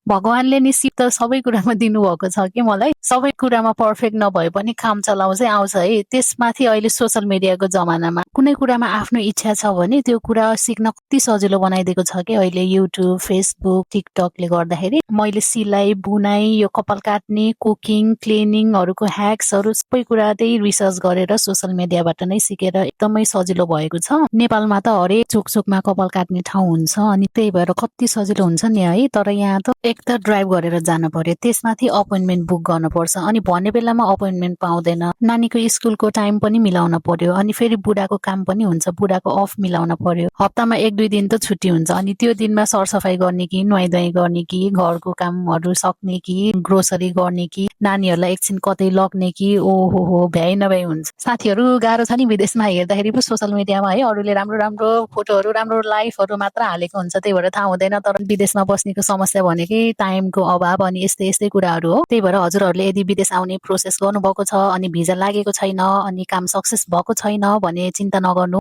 भगवानले नि सिप त सबै कुरामा दिनुभएको छ कि मलाई। सबै कुरामा पर्फेक्ट नभए पनि काम चलाउ चाहिँ आउँछ है। त्यसमाथि अहिले सोसल मिडियाको जमानामा कुनै कुरामा आफ्नो इच्छा छ भने त्यो कुरा सिक्न कति सजिलो बनाइदिएको छ कि अहिले युट्युब, फेसबुक, टिकटकले गर्दाखेरि। मैले सिलाइ, बुनाइ, यो कपाल काट्ने, कुकिङ, क्लिनिङहरूको ह्याक्सहरू सबै कुरा त्यही रिसर्च गरेर सोसल मिडियाबाट नै सिकेर एकदमै सजिलो भएको छ। नेपालमा त हरेक चोकचोकमा कपाल काट्ने ठाउँ हुन्छ अनि त्यही भएर कति सजिलो हुन्छ नि है। तर यहाँ त एक त ड्राइभ गरेर जानु पर्यो, त्यसमाथि अपोइन्टमेन्ट बुक गर्नुपर्छ अनि भन्ने बेलामा अपोइन्टमेन्ट पाउँदैन। नानीको स्कुलको टाइम पनि मिलाउन पर्यो अनि फेरि बुढाको काम पनि हुन्छ, बुढाको अफ मिलाउन पर्यो। हप्तामा 1-2 दिन त छुट्टी हुन्छ अनि त्यो दिनमा सरसफाइ गर्ने कि नुहाइधुवाइ गर्ने कि घरको कामहरू सक्ने कि ग्रोसरी गर्ने कि नानीहरूलाई एकछिन कतै लग्ने कि ओहो भ्याइ नभ्याइ हुन्छ। साथीहरू गाह्रो छ नि विदेशमा हेर्दाखेरि पो सोसल मिडियामा है, अरूले राम्रो राम्रो फोटोहरू, राम्रो लाइफहरू मात्र हालेको हुन्छ, त्यही भएर थाहा हुँदैन। तर विदेशमा बस्नेको समस्या भनेकै टाइमको अभाव अनि यस्तै यस्तै कुराहरू हो। त्यही भएर हजुरहरूले यदि विदेश आउने प्रोसेस गर्नुभएको छ अनि भिजा लागेको छैन अनि काम सक्सेस भएको छैन भने चिन्ता नगर्नु।